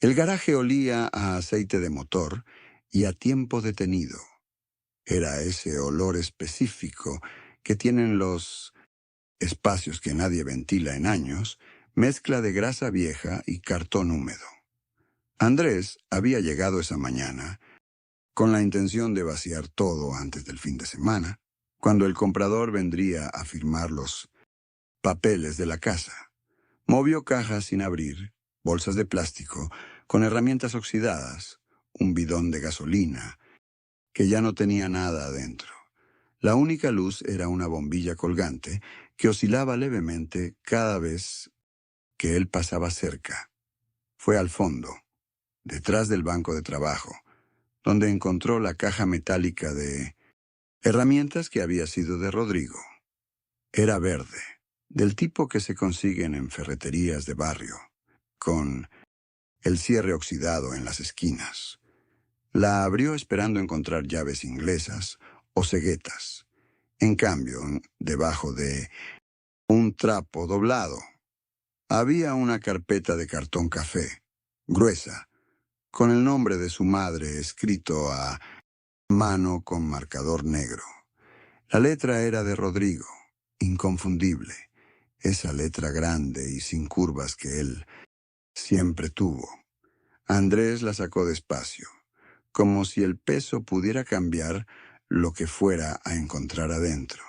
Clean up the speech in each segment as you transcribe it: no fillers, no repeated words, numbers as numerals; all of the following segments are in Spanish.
El garaje olía a aceite de motor y a tiempo detenido. Era ese olor específico que tienen los espacios que nadie ventila en años, mezcla de grasa vieja y cartón húmedo. Andrés había llegado esa mañana con la intención de vaciar todo antes del fin de semana, cuando el comprador vendría a firmar los papeles de la casa. Movió cajas sin abrir, bolsas de plástico, con herramientas oxidadas, un bidón de gasolina, que ya no tenía nada adentro. La única luz era una bombilla colgante que oscilaba levemente cada vez que él pasaba cerca. Fue al fondo, detrás del banco de trabajo, donde encontró la caja metálica de herramientas que había sido de Rodrigo. Era verde, del tipo que se consiguen en ferreterías de barrio, con el cierre oxidado en las esquinas. La abrió esperando encontrar llaves inglesas o ceguetas. En cambio, debajo de un trapo doblado, había una carpeta de cartón café, gruesa, con el nombre de su madre escrito a mano con marcador negro. La letra era de Rodrigo, inconfundible, esa letra grande y sin curvas que él siempre tuvo. Andrés la sacó despacio, como si el peso pudiera cambiar lo que fuera a encontrar adentro.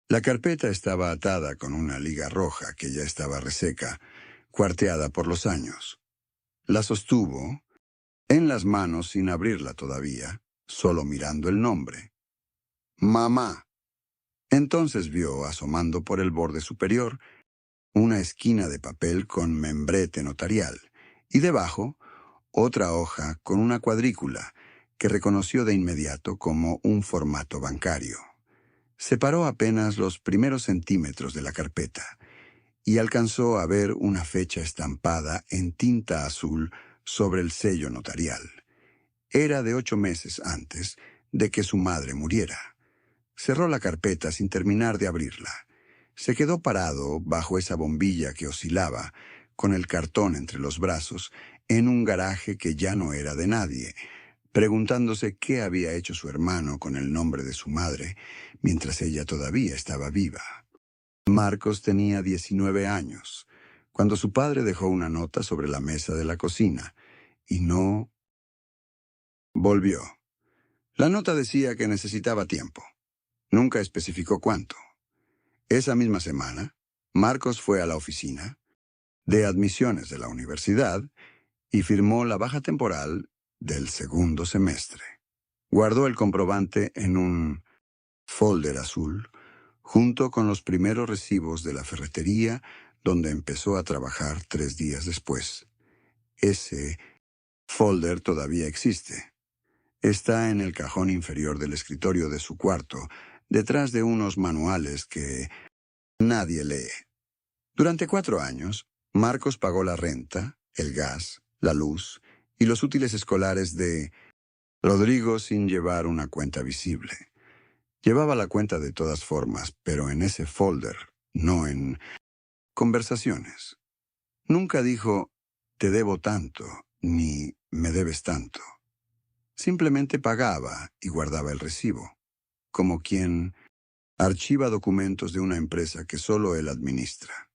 La carpeta estaba atada con una liga roja que ya estaba reseca, cuarteada por los años. La sostuvo en las manos sin abrirla todavía, solo mirando el nombre. Mamá. Entonces vio, asomando por el borde superior, una esquina de papel con membrete notarial, y debajo, otra hoja con una cuadrícula que reconoció de inmediato como un formato bancario. Separó apenas los primeros centímetros de la carpeta y alcanzó a ver una fecha estampada en tinta azul sobre el sello notarial. Era de 8 meses antes de que su madre muriera. Cerró la carpeta sin terminar de abrirla. Se quedó parado bajo esa bombilla que oscilaba, con el cartón entre los brazos, en un garaje que ya no era de nadie, preguntándose qué había hecho su hermano con el nombre de su madre, mientras ella todavía estaba viva. Marcos tenía 19 años, cuando su padre dejó una nota sobre la mesa de la cocina, y no volvió. La nota decía que necesitaba tiempo. Nunca especificó cuánto. Esa misma semana, Marcos fue a la oficina de admisiones de la universidad y firmó la baja temporal del segundo semestre. Guardó el comprobante en un folder azul, junto con los primeros recibos de la ferretería donde empezó a trabajar 3 días después. Ese folder todavía existe. Está en el cajón inferior del escritorio de su cuarto, detrás de unos manuales que nadie lee. Durante 4 años, Marcos pagó la renta, el gas, la luz y los útiles escolares de Rodrigo sin llevar una cuenta visible. Llevaba la cuenta de todas formas, pero en ese folder, no en conversaciones. Nunca dijo, te debo tanto, ni me debes tanto. Simplemente pagaba y guardaba el recibo, como quien archiva documentos de una empresa que solo él administra.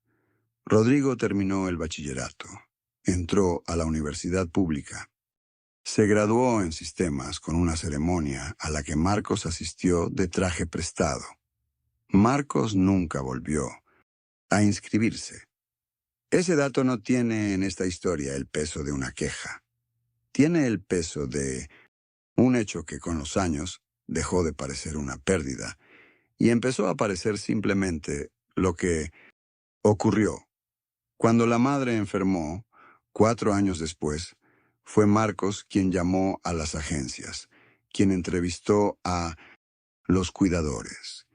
Rodrigo terminó el bachillerato. Entró a la universidad pública. Se graduó en sistemas con una ceremonia a la que Marcos asistió de traje prestado. Marcos nunca volvió a inscribirse. Ese dato no tiene en esta historia el peso de una queja. Tiene el peso de un hecho que con los años dejó de parecer una pérdida y empezó a parecer simplemente lo que ocurrió. Cuando la madre enfermó, 4 años después, fue Marcos quien llamó a las agencias, quien entrevistó a los cuidadores,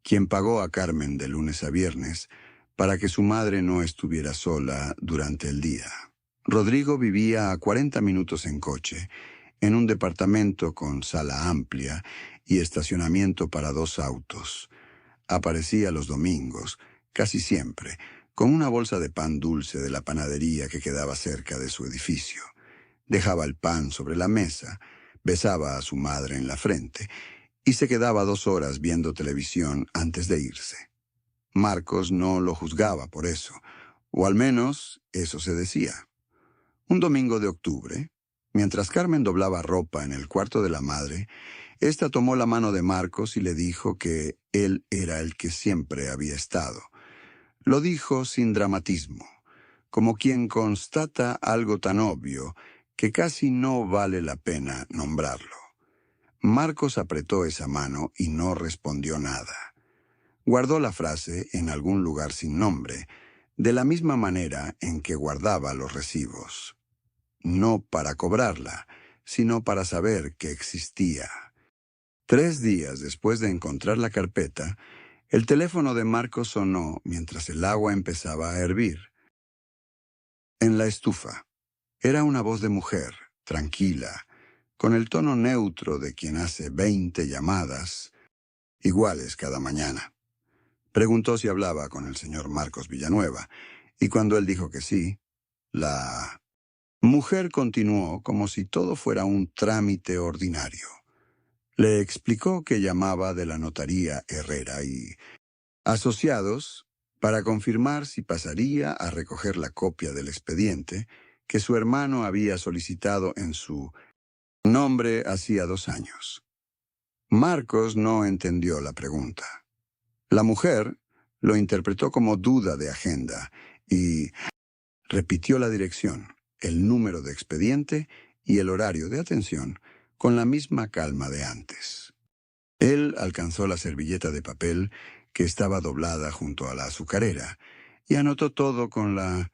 quien pagó a Carmen de lunes a viernes para que su madre no estuviera sola durante el día. Rodrigo vivía a 40 minutos en coche, en un departamento con sala amplia y estacionamiento para 2 autos. Aparecía los domingos, casi siempre, con una bolsa de pan dulce de la panadería que quedaba cerca de su edificio. Dejaba el pan sobre la mesa, besaba a su madre en la frente y se quedaba 2 horas viendo televisión antes de irse. Marcos no lo juzgaba por eso, o al menos eso se decía. Un domingo de octubre, mientras Carmen doblaba ropa en el cuarto de la madre, ésta tomó la mano de Marcos y le dijo que él era el que siempre había estado. Lo dijo sin dramatismo, como quien constata algo tan obvio que casi no vale la pena nombrarlo. Marcos apretó esa mano y no respondió nada. Guardó la frase en algún lugar sin nombre, de la misma manera en que guardaba los recibos. No para cobrarla, sino para saber que existía. 3 días después de encontrar la carpeta, el teléfono de Marcos sonó mientras el agua empezaba a hervir. En la estufa. Era una voz de mujer, tranquila, con el tono neutro de quien hace 20 llamadas, iguales cada mañana. Preguntó si hablaba con el señor Marcos Villanueva, y cuando él dijo que sí, la mujer continuó como si todo fuera un trámite ordinario. Le explicó que llamaba de la notaría Herrera y Asociados para confirmar si pasaría a recoger la copia del expediente que su hermano había solicitado en su nombre hacía 2 años. Marcos no entendió la pregunta. La mujer lo interpretó como duda de agenda y repitió la dirección, el número de expediente y el horario de atención con la misma calma de antes. Él alcanzó la servilleta de papel que estaba doblada junto a la azucarera y anotó todo con la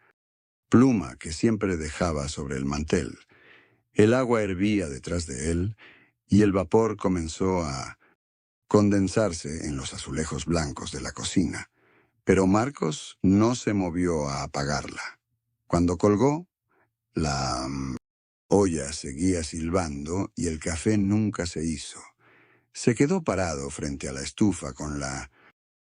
pluma que siempre dejaba sobre el mantel. El agua hervía detrás de él y el vapor comenzó a condensarse en los azulejos blancos de la cocina, pero Marcos no se movió a apagarla. Cuando colgó, la olla seguía silbando y el café nunca se hizo. Se quedó parado frente a la estufa con la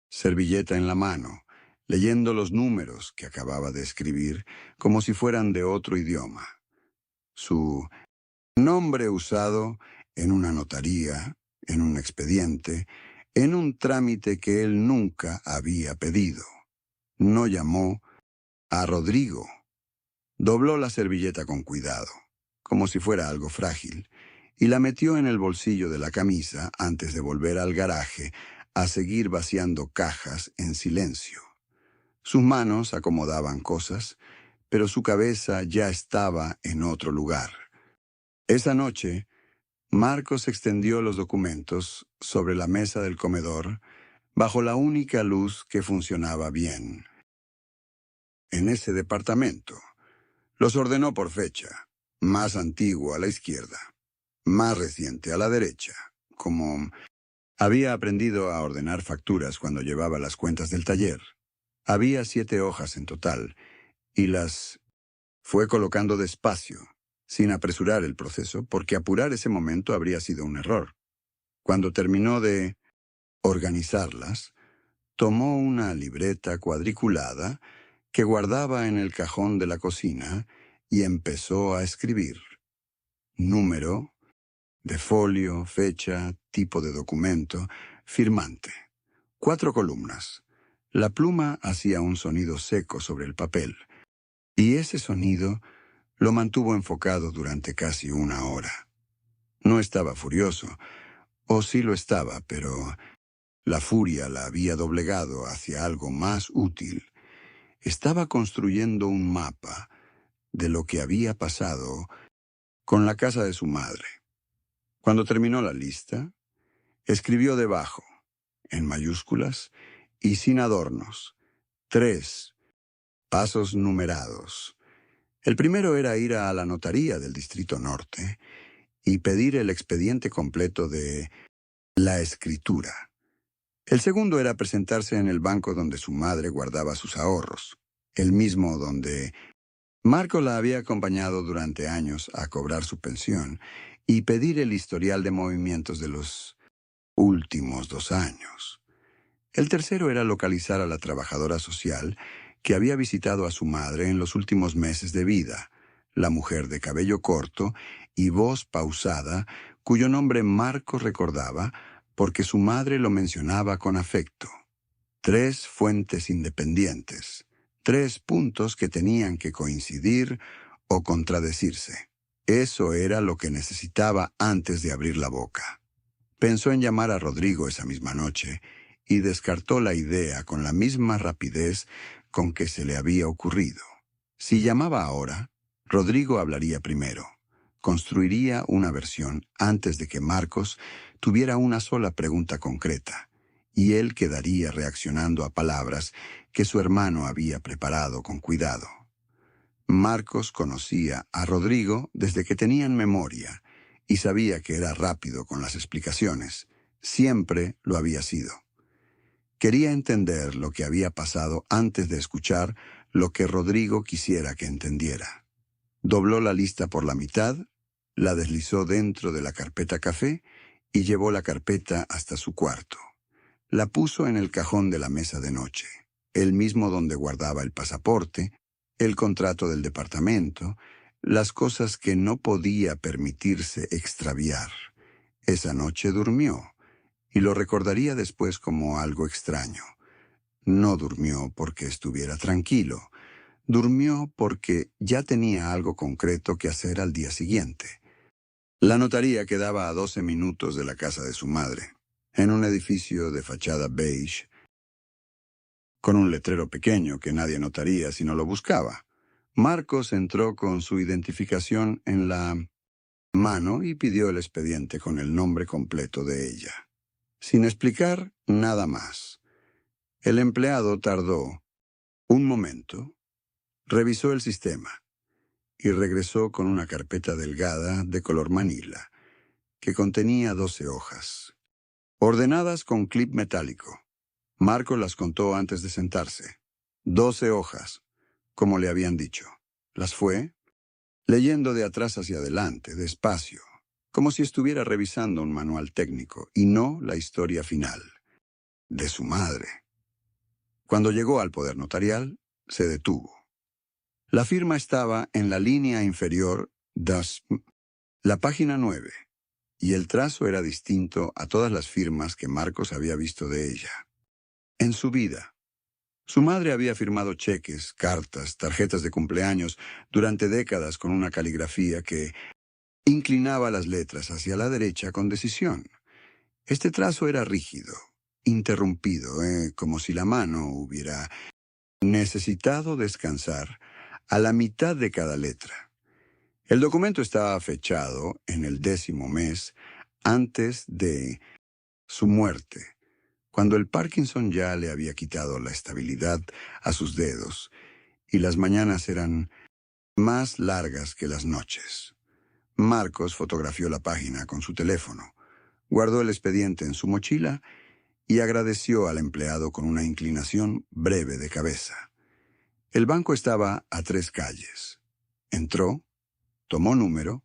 servilleta en la mano, leyendo los números que acababa de escribir como si fueran de otro idioma. Su nombre usado en una notaría, en un expediente, en un trámite que él nunca había pedido. No llamó a Rodrigo. Dobló la servilleta con cuidado, como si fuera algo frágil, y la metió en el bolsillo de la camisa antes de volver al garaje a seguir vaciando cajas en silencio. Sus manos acomodaban cosas, pero su cabeza ya estaba en otro lugar. Esa noche, Marcos extendió los documentos sobre la mesa del comedor bajo la única luz que funcionaba bien. En ese departamento, los ordenó por fecha, más antiguo a la izquierda, más reciente a la derecha, como había aprendido a ordenar facturas cuando llevaba las cuentas del taller. Había 7 hojas en total, y las fue colocando despacio, sin apresurar el proceso, porque apurar ese momento habría sido un error. Cuando terminó de organizarlas, tomó una libreta cuadriculada que guardaba en el cajón de la cocina y empezó a escribir. Número, de folio, fecha, tipo de documento, firmante. 4 columnas. La pluma hacía un sonido seco sobre el papel, y ese sonido lo mantuvo enfocado durante casi 1 hora. No estaba furioso, o sí lo estaba, pero la furia la había doblegado hacia algo más útil. Estaba construyendo un mapa de lo que había pasado con la casa de su madre. Cuando terminó la lista, escribió debajo, en mayúsculas y sin adornos, 3 pasos numerados. El primero era ir a la notaría del Distrito Norte y pedir el expediente completo de la escritura. El segundo era presentarse en el banco donde su madre guardaba sus ahorros, el mismo donde Marco la había acompañado durante años a cobrar su pensión, y pedir el historial de movimientos de los últimos 2 años. El tercero era localizar a la trabajadora social que había visitado a su madre en los últimos meses de vida, la mujer de cabello corto y voz pausada, cuyo nombre Marcos recordaba porque su madre lo mencionaba con afecto. 3 fuentes independientes, 3 puntos que tenían que coincidir o contradecirse. Eso era lo que necesitaba antes de abrir la boca. Pensó en llamar a Rodrigo esa misma noche y descartó la idea con la misma rapidez con que se le había ocurrido. Si llamaba ahora, Rodrigo hablaría primero. Construiría una versión antes de que Marcos tuviera una sola pregunta concreta, y él quedaría reaccionando a palabras que su hermano había preparado con cuidado. Marcos conocía a Rodrigo desde que tenían memoria y sabía que era rápido con las explicaciones. Siempre lo había sido. Quería entender lo que había pasado antes de escuchar lo que Rodrigo quisiera que entendiera. Dobló la lista por la mitad, la deslizó dentro de la carpeta café y llevó la carpeta hasta su cuarto. La puso en el cajón de la mesa de noche, el mismo donde guardaba el pasaporte, el contrato del departamento, las cosas que no podía permitirse extraviar. Esa noche durmió, y lo recordaría después como algo extraño. No durmió porque estuviera tranquilo. Durmió porque ya tenía algo concreto que hacer al día siguiente. La notaría quedaba a 12 minutos de la casa de su madre, en un edificio de fachada beige, con un letrero pequeño que nadie notaría si no lo buscaba. Marcos entró con su identificación en la mano y pidió el expediente con el nombre completo de ella, sin explicar nada más. El empleado tardó un momento, revisó el sistema y regresó con una carpeta delgada de color manila, que contenía 12 hojas, ordenadas con clip metálico. Marcos las contó antes de sentarse. 12 hojas, como le habían dicho. Las fue leyendo de atrás hacia adelante, despacio, como si estuviera revisando un manual técnico y no la historia final de su madre. Cuando llegó al poder notarial, se detuvo. La firma estaba en la línea inferior de la página 9, y el trazo era distinto a todas las firmas que Marcos había visto de ella. En su vida, su madre había firmado cheques, cartas, tarjetas de cumpleaños durante décadas con una caligrafía que inclinaba las letras hacia la derecha con decisión. Este trazo era rígido, interrumpido, como si la mano hubiera necesitado descansar a la mitad de cada letra. El documento estaba fechado en el 10º mes antes de su muerte, cuando el Parkinson ya le había quitado la estabilidad a sus dedos y las mañanas eran más largas que las noches. Marcos fotografió la página con su teléfono, guardó el expediente en su mochila y agradeció al empleado con una inclinación breve de cabeza. El banco estaba a 3 calles. Entró, tomó número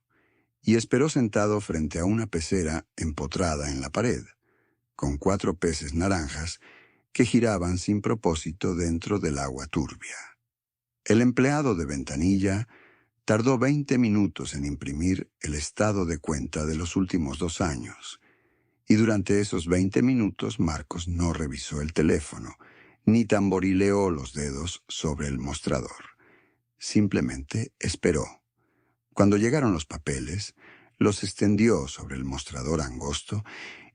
y esperó sentado frente a una pecera empotrada en la pared, con 4 peces naranjas que giraban sin propósito dentro del agua turbia. El empleado de ventanilla tardó 20 minutos en imprimir el estado de cuenta de los últimos 2 años, y durante esos 20 minutos Marcos no revisó el teléfono, ni tamborileó los dedos sobre el mostrador. Simplemente esperó. Cuando llegaron los papeles, los extendió sobre el mostrador angosto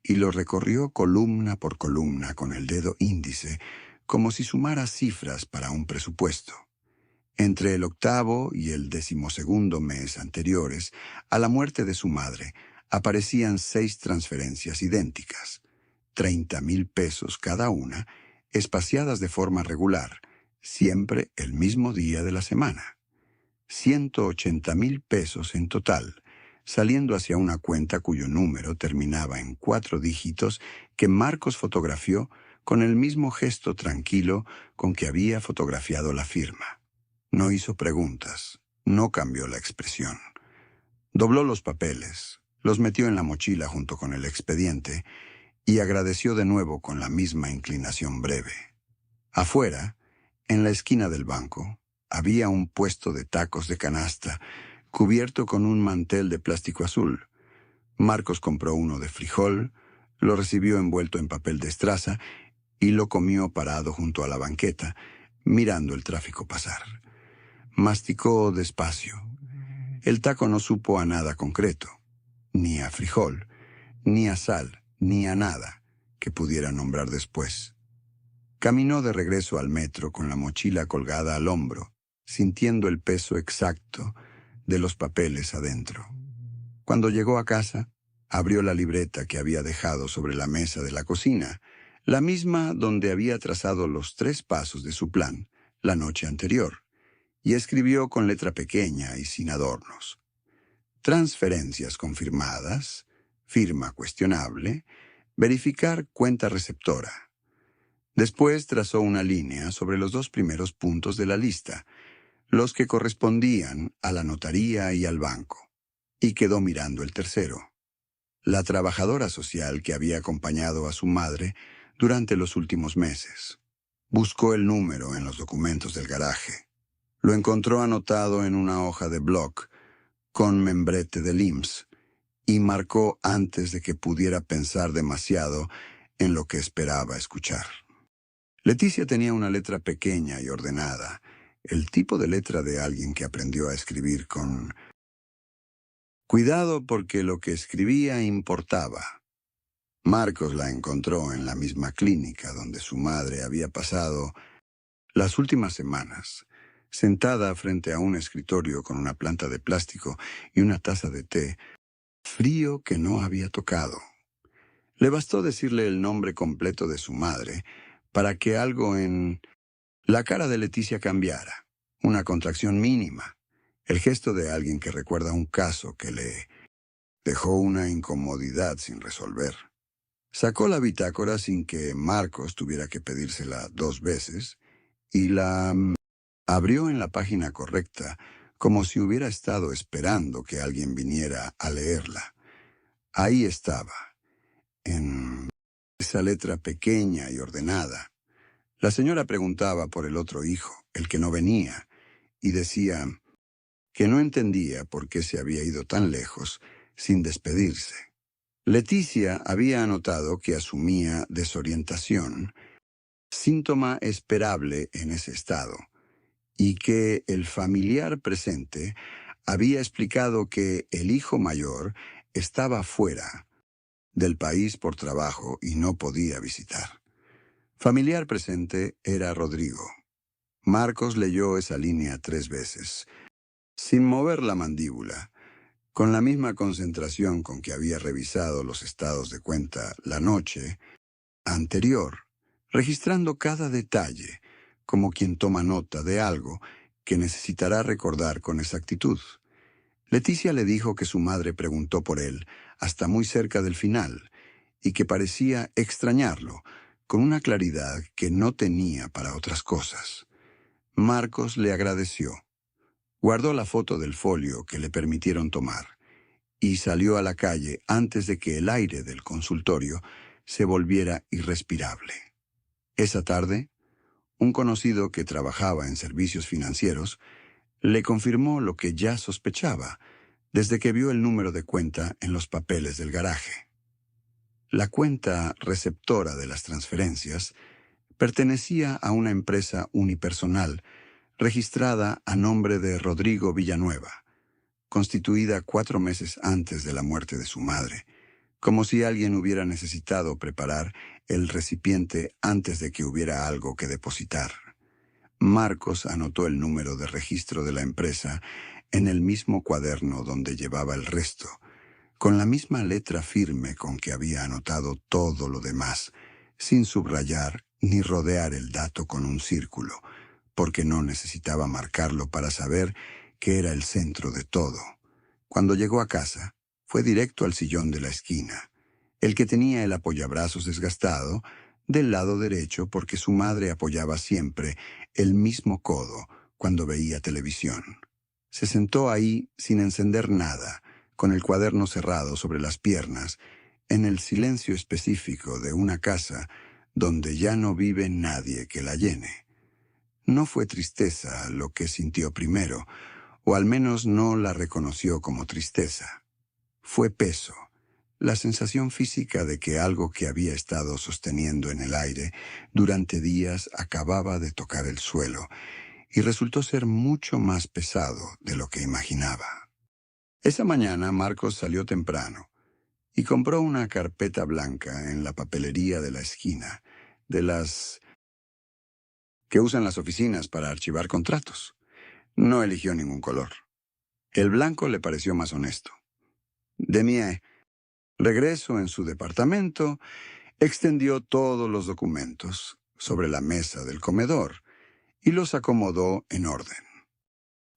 y los recorrió columna por columna con el dedo índice, como si sumara cifras para un presupuesto. Entre el 8º y el 12º mes anteriores a la muerte de su madre, aparecían 6 transferencias idénticas, 30,000 pesos cada una, espaciadas de forma regular, siempre el mismo día de la semana. 180,000 pesos en total, saliendo hacia una cuenta cuyo número terminaba en 4 dígitos que Marcos fotografió con el mismo gesto tranquilo con que había fotografiado la firma. No hizo preguntas, no cambió la expresión. Dobló los papeles, los metió en la mochila junto con el expediente y agradeció de nuevo con la misma inclinación breve. Afuera, En la esquina del banco había un puesto de tacos de canasta cubierto con un mantel de plástico azul. Marcos compró uno de frijol, lo recibió envuelto en papel de estraza y lo comió parado junto a la banqueta, mirando el tráfico pasar. Masticó despacio. El taco no supo a nada concreto, ni a frijol, ni a sal, ni a nada que pudiera nombrar después. Caminó de regreso al metro con la mochila colgada al hombro, sintiendo el peso exacto de los papeles adentro. Cuando llegó a casa, abrió la libreta que había dejado sobre la mesa de la cocina, la misma donde había trazado los 3 pasos de su plan la noche anterior, y escribió con letra pequeña y sin adornos: transferencias confirmadas, firma cuestionable, verificar cuenta receptora. Después trazó una línea sobre los 2 primeros puntos de la lista, los que correspondían a la notaría y al banco, y quedó mirando el tercero: la trabajadora social que había acompañado a su madre durante los últimos meses. Buscó el número en los documentos del garaje. Lo encontró anotado en una hoja de bloc con membrete del IMSS y marcó antes de que pudiera pensar demasiado en lo que esperaba escuchar. Leticia tenía una letra pequeña y ordenada, el tipo de letra de alguien que aprendió a escribir con cuidado porque lo que escribía importaba. Marcos la encontró en la misma clínica donde su madre había pasado las últimas semanas, sentada frente a un escritorio con una planta de plástico y una taza de té, frío que no había tocado. Le bastó decirle el nombre completo de su madre para que algo en la cara de Leticia cambiara, una contracción mínima, el gesto de alguien que recuerda un caso que le dejó una incomodidad sin resolver. Sacó la bitácora sin que Marcos tuviera que pedírsela 2 veces y la abrió en la página correcta, como si hubiera estado esperando que alguien viniera a leerla. Ahí estaba, en esa letra pequeña y ordenada. La señora preguntaba por el otro hijo, el que no venía, y decía que no entendía por qué se había ido tan lejos sin despedirse. Leticia había anotado que asumía desorientación, síntoma esperable en ese estado, y que el familiar presente había explicado que el hijo mayor estaba fuera del país por trabajo y no podía visitar. Familiar presente era Rodrigo. Marcos leyó esa línea 3 veces, sin mover la mandíbula, con la misma concentración con que había revisado los estados de cuenta la noche anterior, registrando cada detalle, como quien toma nota de algo que necesitará recordar con exactitud. Leticia le dijo que su madre preguntó por él hasta muy cerca del final y que parecía extrañarlo, con una claridad que no tenía para otras cosas. Marcos le agradeció. Guardó la foto del folio que le permitieron tomar y salió a la calle antes de que el aire del consultorio se volviera irrespirable. Esa tarde, un conocido que trabajaba en servicios financieros le confirmó lo que ya sospechaba desde que vio el número de cuenta en los papeles del garaje. La cuenta receptora de las transferencias pertenecía a una empresa unipersonal registrada a nombre de Rodrigo Villanueva, constituida 4 meses antes de la muerte de su madre, como si alguien hubiera necesitado preparar el recipiente antes de que hubiera algo que depositar. Marcos anotó el número de registro de la empresa en el mismo cuaderno donde llevaba el resto, con la misma letra firme con que había anotado todo lo demás, sin subrayar ni rodear el dato con un círculo, porque no necesitaba marcarlo para saber que era el centro de todo. Cuando llegó a casa, fue directo al sillón de la esquina, el que tenía el apoyabrazos desgastado, del lado derecho porque su madre apoyaba siempre el mismo codo cuando veía televisión. Se sentó ahí sin encender nada, con el cuaderno cerrado sobre las piernas, en el silencio específico de una casa donde ya no vive nadie que la llene. No fue tristeza lo que sintió primero, o al menos no la reconoció como tristeza. Fue peso, la sensación física de que algo que había estado sosteniendo en el aire durante días acababa de tocar el suelo, y resultó ser mucho más pesado de lo que imaginaba. Esa mañana Marcos salió temprano y compró una carpeta blanca en la papelería de la esquina, de las que usan las oficinas para archivar contratos. No eligió ningún color. El blanco le pareció más honesto. Demie, regreso en su departamento, extendió todos los documentos sobre la mesa del comedor y los acomodó en orden.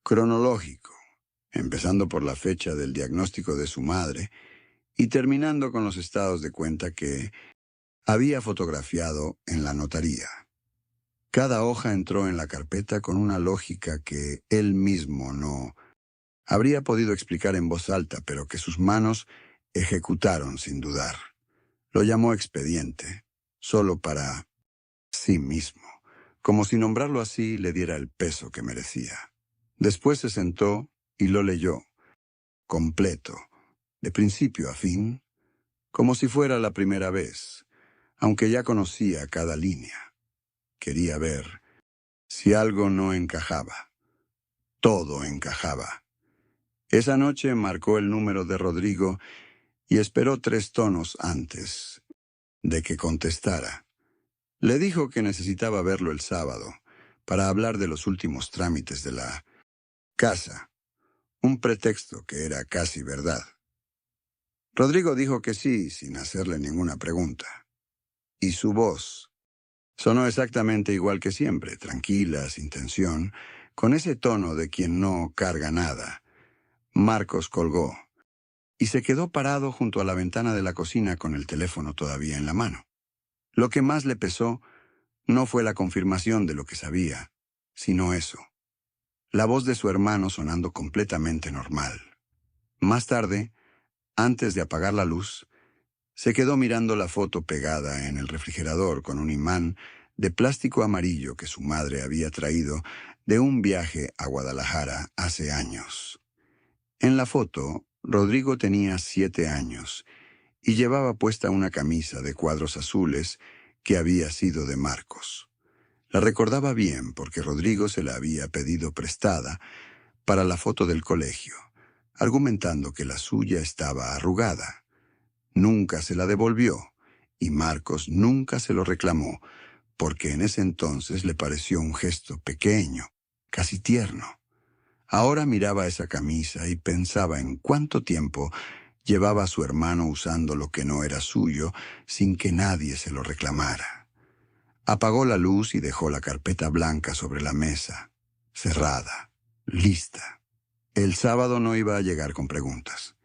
Cronológico, empezando por la fecha del diagnóstico de su madre y terminando con los estados de cuenta que había fotografiado en la notaría. Cada hoja entró en la carpeta con una lógica que él mismo no habría podido explicar en voz alta, pero que sus manos ejecutaron sin dudar. Lo llamó expediente, solo para sí mismo, como si nombrarlo así le diera el peso que merecía. Después se sentó y lo leyó, completo, de principio a fin, como si fuera la primera vez, aunque ya conocía cada línea. Quería ver si algo no encajaba. Todo encajaba. Esa noche marcó el número de Rodrigo y esperó 3 tonos antes de que contestara. Le dijo que necesitaba verlo el sábado para hablar de los últimos trámites de la casa, un pretexto que era casi verdad. Rodrigo dijo que sí, sin hacerle ninguna pregunta. Y su voz sonó exactamente igual que siempre, tranquila, sin tensión, con ese tono de quien no carga nada. Marcos colgó y se quedó parado junto a la ventana de la cocina con el teléfono todavía en la mano. Lo que más le pesó no fue la confirmación de lo que sabía, sino eso. La voz de su hermano sonando completamente normal. Más tarde, antes de apagar la luz, se quedó mirando la foto pegada en el refrigerador con un imán de plástico amarillo que su madre había traído de un viaje a Guadalajara hace años. En la foto, Rodrigo tenía 7 años y llevaba puesta una camisa de cuadros azules que había sido de Marcos. La recordaba bien porque Rodrigo se la había pedido prestada para la foto del colegio, argumentando que la suya estaba arrugada. Nunca se la devolvió y Marcos nunca se lo reclamó porque en ese entonces le pareció un gesto pequeño, casi tierno. Ahora miraba esa camisa y pensaba en cuánto tiempo llevaba a su hermano usando lo que no era suyo sin que nadie se lo reclamara. Apagó la luz y dejó la carpeta blanca sobre la mesa, cerrada, lista. El sábado no iba a llegar con preguntas.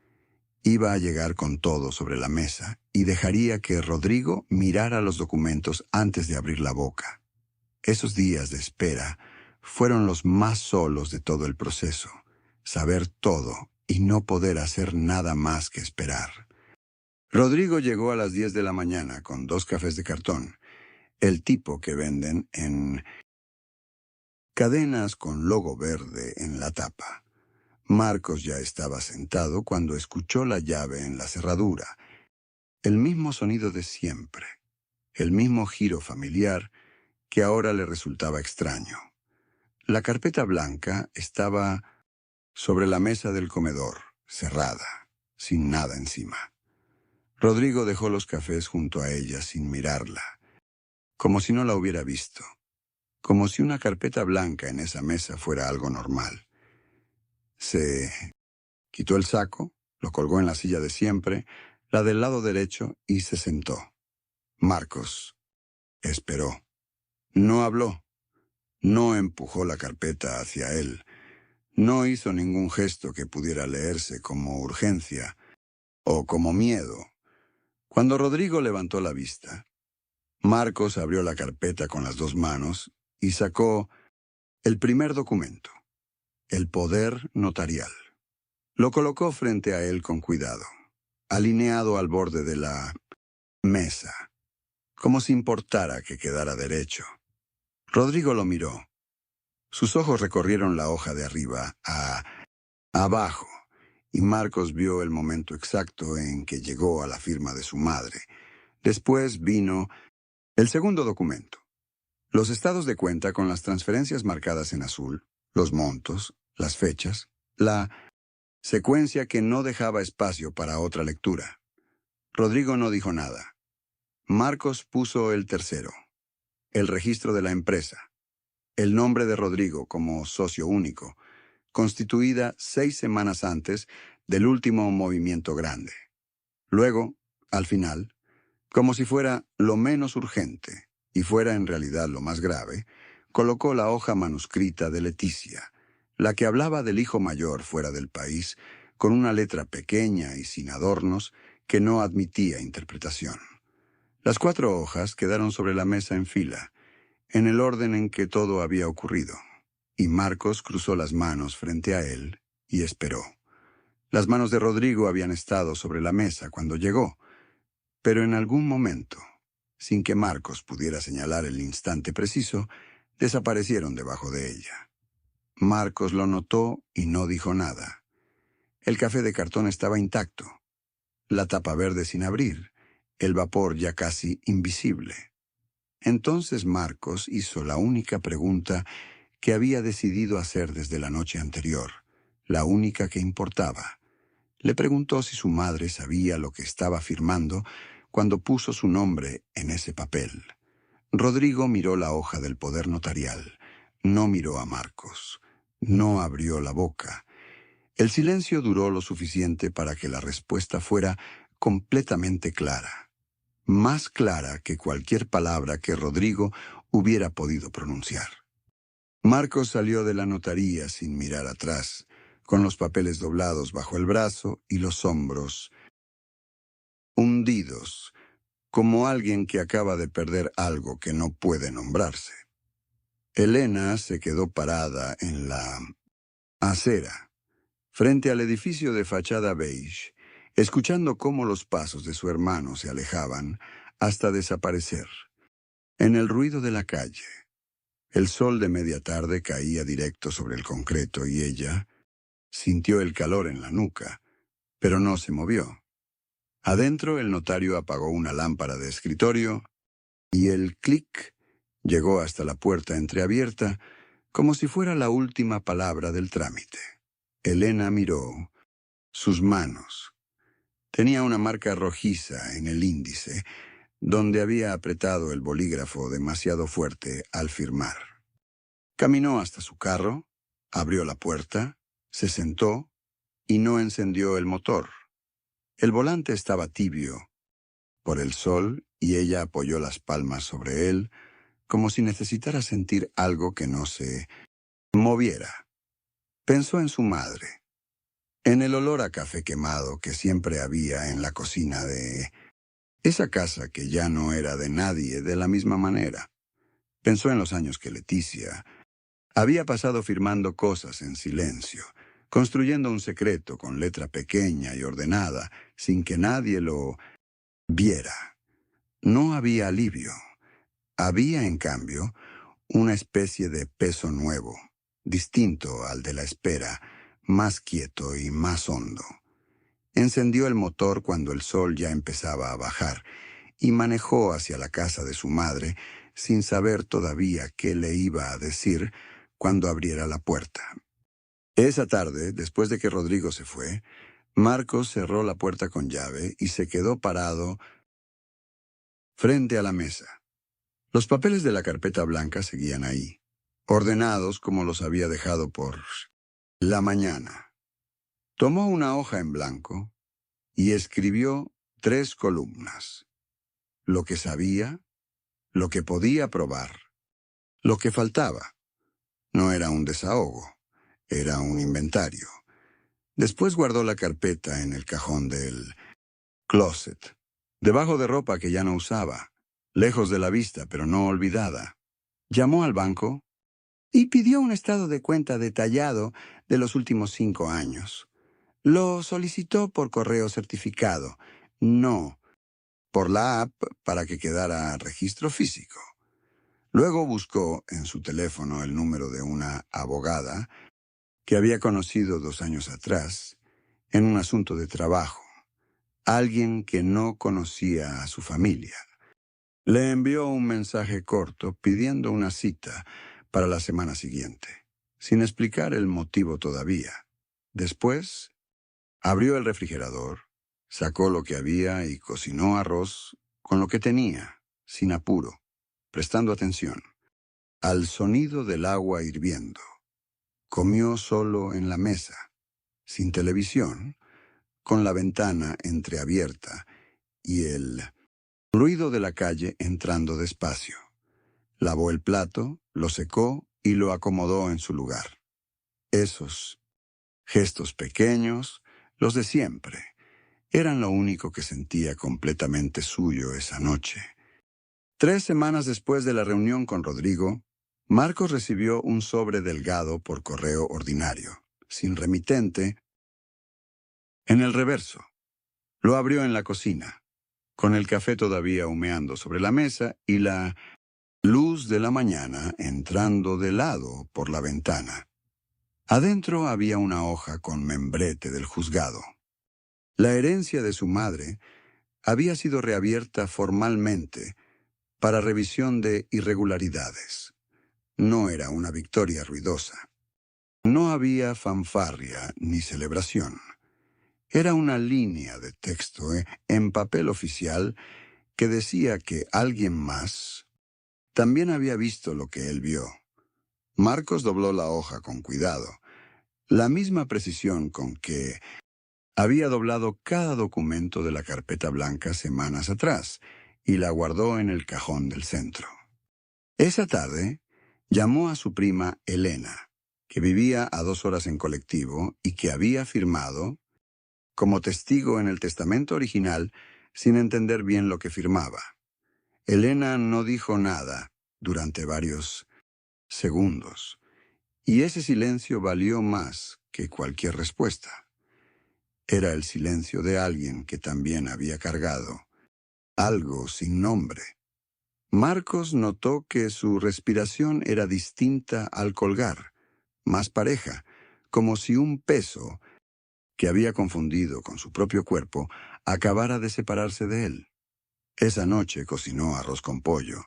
Iba a llegar con todo sobre la mesa y dejaría que Rodrigo mirara los documentos antes de abrir la boca. Esos días de espera fueron los más solos de todo el proceso. Saber todo y no poder hacer nada más que esperar. Rodrigo llegó a las 10 de la mañana con 2 cafés de cartón, el tipo que venden en cadenas con logo verde en la tapa. Marcos ya estaba sentado cuando escuchó la llave en la cerradura. El mismo sonido de siempre, el mismo giro familiar que ahora le resultaba extraño. La carpeta blanca estaba sobre la mesa del comedor, cerrada, sin nada encima. Rodrigo dejó los cafés junto a ella sin mirarla, como si no la hubiera visto, como si una carpeta blanca en esa mesa fuera algo normal. Se quitó el saco, lo colgó en la silla de siempre, la del lado derecho, y se sentó. Marcos esperó. No habló. No empujó la carpeta hacia él. No hizo ningún gesto que pudiera leerse como urgencia o como miedo. Cuando Rodrigo levantó la vista, Marcos abrió la carpeta con las 2 manos y sacó el primer documento, el poder notarial. Lo colocó frente a él con cuidado, alineado al borde de la mesa, como si importara que quedara derecho. Rodrigo lo miró, Sus ojos recorrieron la hoja de arriba a abajo, y Marcos vio el momento exacto en que llegó a la firma de su madre. Después vino el segundo documento. Los estados de cuenta con las transferencias marcadas en azul, los montos, las fechas, la secuencia que no dejaba espacio para otra lectura. Rodrigo no dijo nada. Marcos puso el tercero, el registro de la empresa, el nombre de Rodrigo como socio único, constituida 6 semanas antes del último movimiento grande. Luego, al final, como si fuera lo menos urgente y fuera en realidad lo más grave, colocó la hoja manuscrita de Leticia, la que hablaba del hijo mayor fuera del país, con una letra pequeña y sin adornos que no admitía interpretación. Las 4 hojas quedaron sobre la mesa en fila, en el orden en que todo había ocurrido, y Marcos cruzó las manos frente a él y esperó. Las manos de Rodrigo habían estado sobre la mesa cuando llegó, pero en algún momento, sin que Marcos pudiera señalar el instante preciso, desaparecieron debajo de ella. Marcos lo notó y no dijo nada. El café de cartón estaba intacto, la tapa verde sin abrir, el vapor ya casi invisible. Entonces Marcos hizo la única pregunta que había decidido hacer desde la noche anterior, la única que importaba. Le preguntó si su madre sabía lo que estaba firmando cuando puso su nombre en ese papel. Rodrigo miró la hoja del poder notarial. No miró a Marcos. No abrió la boca. El silencio duró lo suficiente para que la respuesta fuera completamente clara. Más clara que cualquier palabra que Rodrigo hubiera podido pronunciar. Marcos salió de la notaría sin mirar atrás, con los papeles doblados bajo el brazo y los hombros hundidos, como alguien que acaba de perder algo que no puede nombrarse. Elena se quedó parada en la acera, frente al edificio de fachada beige, escuchando cómo los pasos de su hermano se alejaban hasta desaparecer. En el ruido de la calle, el sol de media tarde caía directo sobre el concreto y ella sintió el calor en la nuca, pero no se movió. Adentro, el notario apagó una lámpara de escritorio y el clic llegó hasta la puerta entreabierta como si fuera la última palabra del trámite. Elena miró sus manos. Tenía una marca rojiza en el índice, donde había apretado el bolígrafo demasiado fuerte al firmar. Caminó hasta su carro, abrió la puerta, se sentó y no encendió el motor. El volante estaba tibio por el sol y ella apoyó las palmas sobre él como si necesitara sentir algo que no se moviera. Pensó en su madre, en el olor a café quemado que siempre había en la cocina de esa casa que ya no era de nadie de la misma manera. Pensó en los años que Leticia había pasado firmando cosas en silencio, construyendo un secreto con letra pequeña y ordenada, sin que nadie lo viera. No había alivio. Había, en cambio, una especie de peso nuevo, distinto al de la espera, más quieto y más hondo. Encendió el motor cuando el sol ya empezaba a bajar y manejó hacia la casa de su madre sin saber todavía qué le iba a decir cuando abriera la puerta. Esa tarde, después de que Rodrigo se fue, Marcos cerró la puerta con llave y se quedó parado frente a la mesa. Los papeles de la carpeta blanca seguían ahí, ordenados como los había dejado por la mañana. Tomó una hoja en blanco y escribió 3 columnas. Lo que sabía, lo que podía probar, lo que faltaba. No era un desahogo, era un inventario. Después guardó la carpeta en el cajón del closet, debajo de ropa que ya no usaba, lejos de la vista pero no olvidada. Llamó al banco y pidió un estado de cuenta detallado de los últimos 5 años. Lo solicitó por correo certificado, no por la app para que quedara registro físico. Luego buscó en su teléfono el número de una abogada que había conocido 2 años atrás en un asunto de trabajo, alguien que no conocía a su familia. Le envió un mensaje corto pidiendo una cita para la semana siguiente, sin explicar el motivo todavía. Después, abrió el refrigerador, sacó lo que había y cocinó arroz con lo que tenía, sin apuro, prestando atención al sonido del agua hirviendo. Comió solo en la mesa, sin televisión, con la ventana entreabierta y el ruido de la calle entrando despacio. Lavó el plato, lo secó y lo acomodó en su lugar. Esos gestos pequeños, los de siempre, eran lo único que sentía completamente suyo esa noche. 3 semanas después de la reunión con Rodrigo, Marcos recibió un sobre delgado por correo ordinario, sin remitente, en el reverso. Lo abrió en la cocina, con el café todavía humeando sobre la mesa y la luz de la mañana entrando de lado por la ventana. Adentro había una hoja con membrete del juzgado. La herencia de su madre había sido reabierta formalmente para revisión de irregularidades. No era una victoria ruidosa. No había fanfarria ni celebración. Era una línea de texto en papel oficial que decía que alguien más también había visto lo que él vio. Marcos dobló la hoja con cuidado, la misma precisión con que había doblado cada documento de la carpeta blanca semanas atrás, y la guardó en el cajón del centro. Esa tarde, llamó a su prima Elena, que vivía a 2 horas en colectivo y que había firmado como testigo en el testamento original sin entender bien lo que firmaba. Elena no dijo nada durante varios segundos, y ese silencio valió más que cualquier respuesta. Era el silencio de alguien que también había cargado algo sin nombre. Marcos notó que su respiración era distinta al colgar, más pareja, como si un peso que había confundido con su propio cuerpo acabara de separarse de él. Esa noche cocinó arroz con pollo,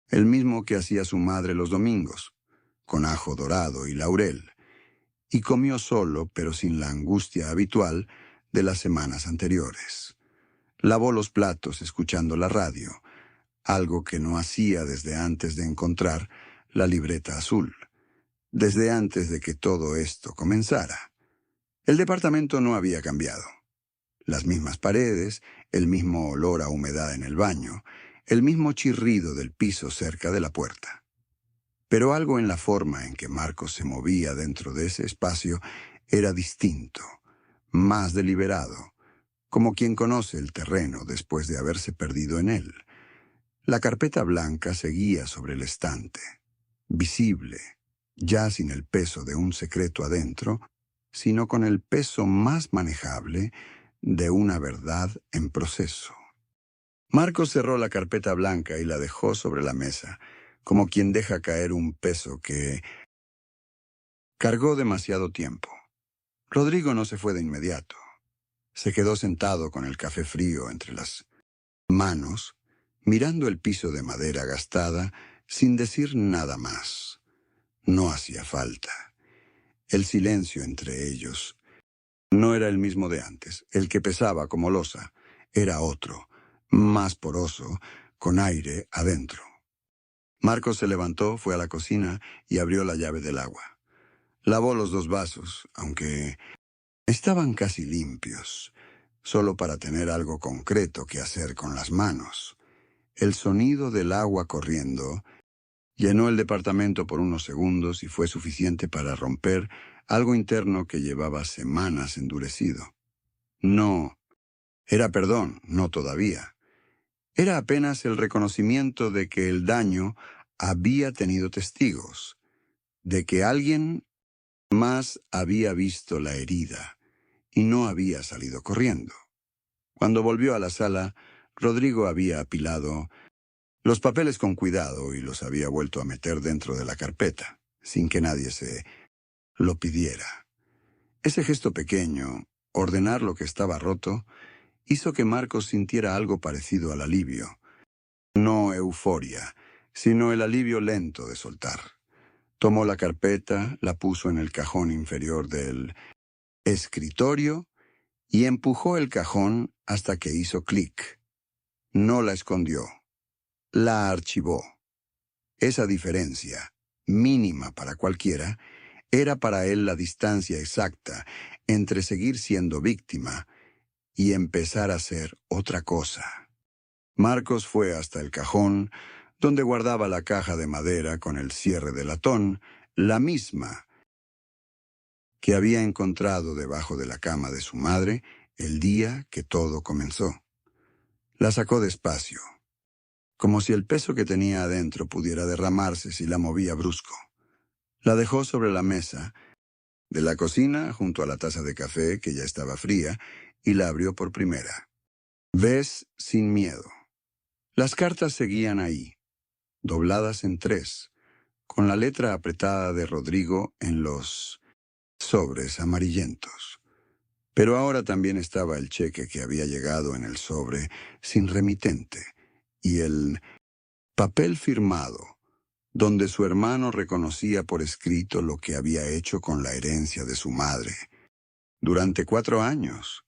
el mismo que hacía su madre los domingos, con ajo dorado y laurel, y comió solo, pero sin la angustia habitual de las semanas anteriores. Lavó los platos escuchando la radio, algo que no hacía desde antes de encontrar la libreta azul, desde antes de que todo esto comenzara. El departamento no había cambiado. Las mismas paredes, el mismo olor a humedad en el baño, el mismo chirrido del piso cerca de la puerta. Pero algo en la forma en que Marcos se movía dentro de ese espacio era distinto, más deliberado, como quien conoce el terreno después de haberse perdido en él. La carpeta blanca seguía sobre el estante, visible, ya sin el peso de un secreto adentro, sino con el peso más manejable de una verdad en proceso. Marcos cerró la carpeta blanca y la dejó sobre la mesa, como quien deja caer un peso que cargó demasiado tiempo. Rodrigo no se fue de inmediato. Se quedó sentado con el café frío entre las manos, mirando el piso de madera gastada, sin decir nada más. No hacía falta. El silencio entre ellos no era el mismo de antes. El que pesaba como losa era otro, más poroso, con aire adentro. Marcos se levantó, fue a la cocina y abrió la llave del agua. Lavó los 2 vasos, aunque estaban casi limpios, solo para tener algo concreto que hacer con las manos. El sonido del agua corriendo llenó el departamento por unos segundos y fue suficiente para romper algo interno que llevaba semanas endurecido. No era perdón, no todavía. Era apenas el reconocimiento de que el daño había tenido testigos, de que alguien más había visto la herida y no había salido corriendo. Cuando volvió a la sala, Rodrigo había apilado los papeles con cuidado y los había vuelto a meter dentro de la carpeta, sin que nadie se lo pidiera. Ese gesto pequeño, ordenar lo que estaba roto, hizo que Marcos sintiera algo parecido al alivio. No euforia, sino el alivio lento de soltar. Tomó la carpeta, la puso en el cajón inferior del escritorio y empujó el cajón hasta que hizo clic. No la escondió, la archivó. Esa diferencia, mínima para cualquiera, era para él la distancia exacta entre seguir siendo víctima y empezar a ser otra cosa. Marcos fue hasta el cajón, donde guardaba la caja de madera con el cierre de latón, la misma que había encontrado debajo de la cama de su madre el día que todo comenzó. La sacó despacio, como si el peso que tenía adentro pudiera derramarse si la movía brusco. La dejó sobre la mesa de la cocina junto a la taza de café que ya estaba fría y la abrió por primera. Ves sin miedo. Las cartas seguían ahí, dobladas en 3, con la letra apretada de Rodrigo en los sobres amarillentos. Pero ahora también estaba el cheque que había llegado en el sobre sin remitente y el papel firmado, donde su hermano reconocía por escrito lo que había hecho con la herencia de su madre. Durante 4 años,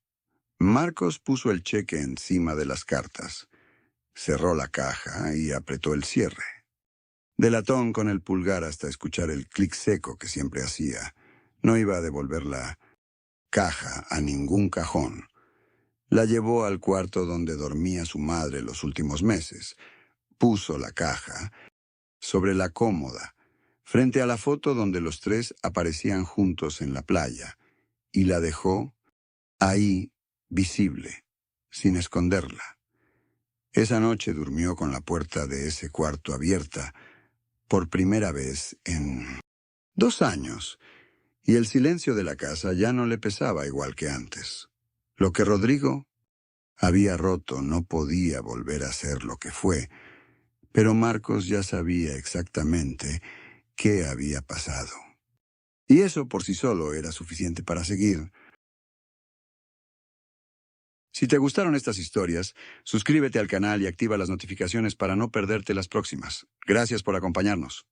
Marcos puso el cheque encima de las cartas, cerró la caja y apretó el cierre. Delató con el pulgar hasta escuchar el clic seco que siempre hacía. No iba a devolver la caja a ningún cajón. La llevó al cuarto donde dormía su madre los últimos meses. Puso la caja sobre la cómoda, frente a la foto donde los 3 aparecían juntos en la playa, y la dejó ahí, visible, sin esconderla. Esa noche durmió con la puerta de ese cuarto abierta, por primera vez en 2 años, y el silencio de la casa ya no le pesaba igual que antes. Lo que Rodrigo había roto no podía volver a ser lo que fue, pero Marcos ya sabía exactamente qué había pasado. Y eso por sí solo era suficiente para seguir. Si te gustaron estas historias, suscríbete al canal y activa las notificaciones para no perderte las próximas. Gracias por acompañarnos.